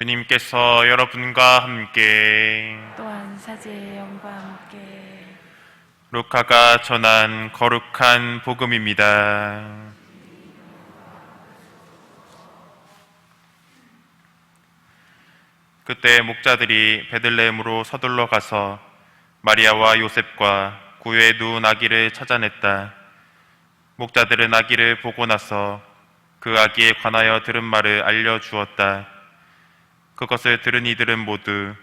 주님께서 여러분과 함께 또한 사제의 영과 함께 루카가 전한 거룩한 복음입니다. 그때 목자들이 베들레헴으로 서둘러 가서 마리아와 요셉과 구유에 누운 아기를 찾아냈다. 목자들은 아기를 보고 나서 그 아기에 관하여 들은 말을 알려주었다. 그것을 들은 이들은 모두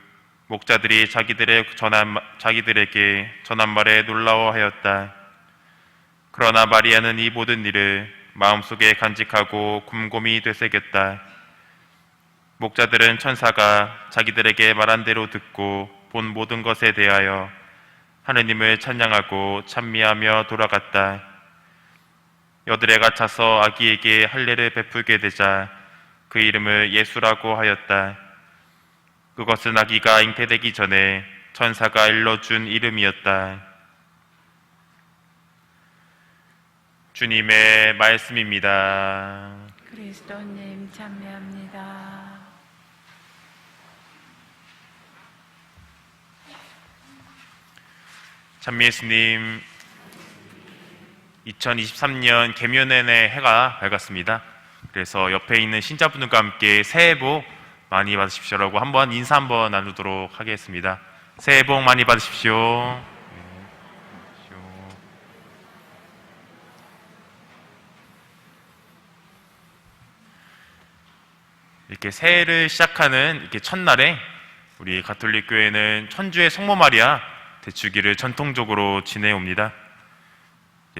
목자들이 자기들에게 전한 말에 놀라워하였다. 그러나 마리아는 이 모든 일을 마음속에 간직하고 곰곰이 되새겼다. 목자들은 천사가 자기들에게 말한 대로 듣고 본 모든 것에 대하여 하느님을 찬양하고 찬미하며 돌아갔다. 여드레가 차서 아기에게 할례를 베풀게 되자 그 이름을 예수라고 하였다. 그것은 아기가 잉태되기 전에 천사가 일러준 이름이었다. 주님의 말씀입니다. 그리스도님 찬미합니다. 찬미 예수님, 2023년 계면의 해가 밝았습니다. 그래서 옆에 있는 신자분들과 함께 새해 복 많이 받으십시오라고 한번 인사 한번 나누도록 하겠습니다. 새해 복 많이 받으십시오. 이렇게 새해를 시작하는 이렇게 첫날에 우리 가톨릭 교회는 천주의 성모 마리아 대축일을 전통적으로 지내옵니다.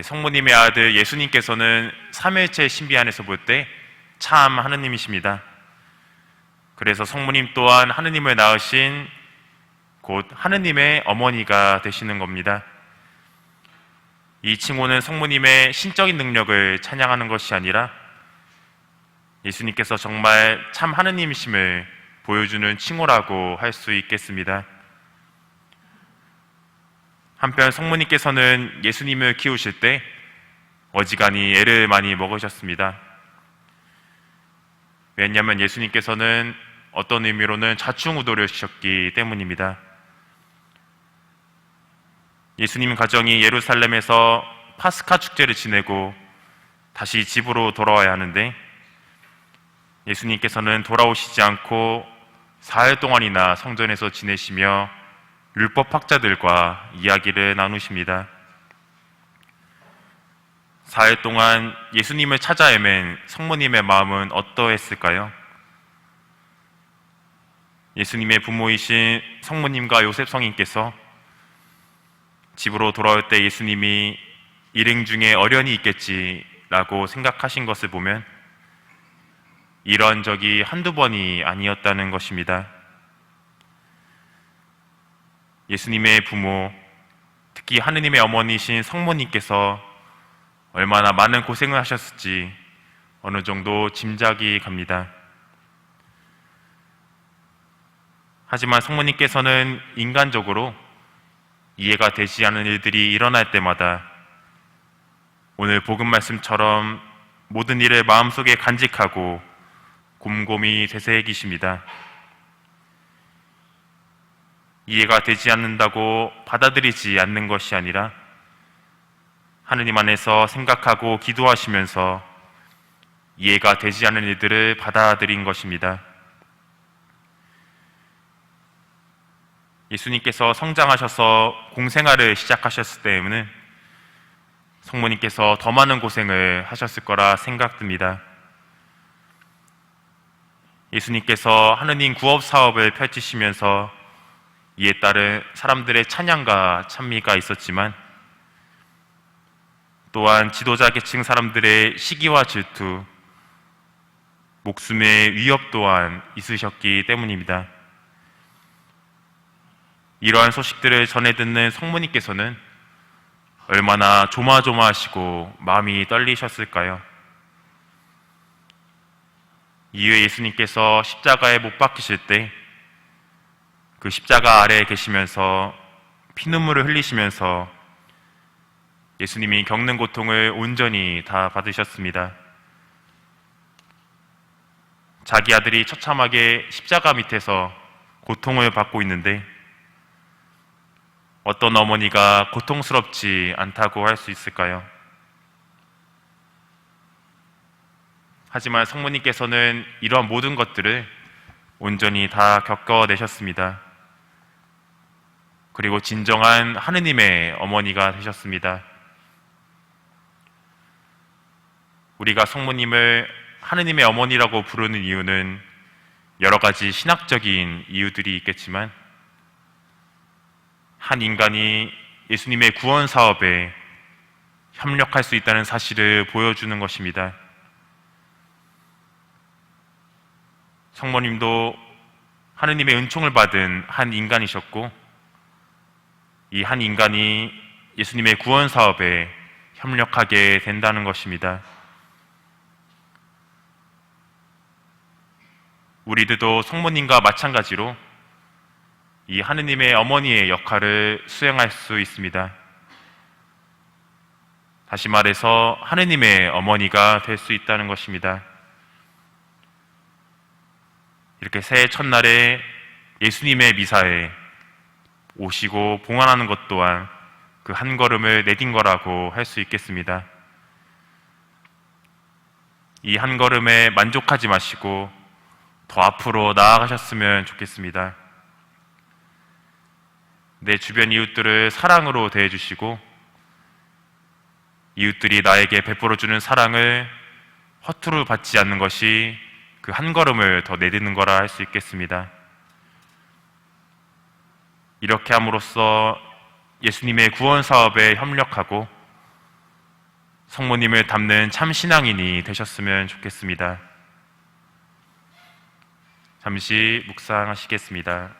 성모님의 아들 예수님께서는 삼일체 신비 안에서 볼 때 참 하느님이십니다. 그래서 성모님 또한 하느님을 낳으신 곧 하느님의 어머니가 되시는 겁니다. 이 칭호는 성모님의 신적인 능력을 찬양하는 것이 아니라 예수님께서 정말 참 하느님이심을 보여주는 칭호라고 할 수 있겠습니다. 한편 성모님께서는 예수님을 키우실 때 어지간히 애를 많이 먹으셨습니다. 왜냐하면 예수님께서는 어떤 의미로는 좌충우돌이셨기 때문입니다. 예수님 가정이 예루살렘에서 파스카 축제를 지내고 다시 집으로 돌아와야 하는데 예수님께서는 돌아오시지 않고 4일 동안이나 성전에서 지내시며 율법학자들과 이야기를 나누십니다. 4일 동안 예수님을 찾아 헤맨 성모님의 마음은 어떠했을까요? 예수님의 부모이신 성모님과 요셉 성인께서 집으로 돌아올 때 예수님이 일행 중에 어련히 있겠지라고 생각하신 것을 보면 이런 적이 한두 번이 아니었다는 것입니다. 예수님의 부모, 특히 하느님의 어머니신 성모님께서 얼마나 많은 고생을 하셨을지 어느 정도 짐작이 갑니다. 하지만 성모님께서는 인간적으로 이해가 되지 않는 일들이 일어날 때마다 오늘 복음 말씀처럼 모든 일을 마음속에 간직하고 곰곰이 되새기십니다. 이해가 되지 않는다고 받아들이지 않는 것이 아니라 하느님 안에서 생각하고 기도하시면서 이해가 되지 않는 일들을 받아들인 것입니다. 예수님께서 성장하셔서 공생활을 시작하셨을 때에는 성모님께서 더 많은 고생을 하셨을 거라 생각됩니다. 예수님께서 하느님 구업 사업을 펼치시면서 이에 따른 사람들의 찬양과 찬미가 있었지만 또한 지도자 계층 사람들의 시기와 질투, 목숨의 위협 또한 있으셨기 때문입니다. 이러한 소식들을 전해 듣는 성모님께서는 얼마나 조마조마하시고 마음이 떨리셨을까요? 이후에 예수님께서 십자가에 못 박히실 때 그 십자가 아래에 계시면서 피눈물을 흘리시면서 예수님이 겪는 고통을 온전히 다 받으셨습니다. 자기 아들이 처참하게 십자가 밑에서 고통을 받고 있는데 어떤 어머니가 고통스럽지 않다고 할 수 있을까요? 하지만 성모님께서는 이러한 모든 것들을 온전히 다 겪어내셨습니다. 그리고 진정한 하느님의 어머니가 되셨습니다. 우리가 성모님을 하느님의 어머니라고 부르는 이유는 여러 가지 신학적인 이유들이 있겠지만 한 인간이 예수님의 구원 사업에 협력할 수 있다는 사실을 보여주는 것입니다. 성모님도 하느님의 은총을 받은 한 인간이셨고 이 한 인간이 예수님의 구원 사업에 협력하게 된다는 것입니다. 우리들도 성모님과 마찬가지로 이 하느님의 어머니의 역할을 수행할 수 있습니다. 다시 말해서 하느님의 어머니가 될 수 있다는 것입니다. 이렇게 새해 첫날에 예수님의 미사에 오시고 봉헌하는 것 또한 그 한 걸음을 내딘 거라고 할 수 있겠습니다. 이 한 걸음에 만족하지 마시고 더 앞으로 나아가셨으면 좋겠습니다. 내 주변 이웃들을 사랑으로 대해주시고 이웃들이 나에게 베풀어주는 사랑을 허투루 받지 않는 것이 그 한 걸음을 더 내딛는 거라 할 수 있겠습니다. 이렇게 함으로써 예수님의 구원 사업에 협력하고 성모님을 닮는 참 신앙인이 되셨으면 좋겠습니다. 잠시 묵상하시겠습니다.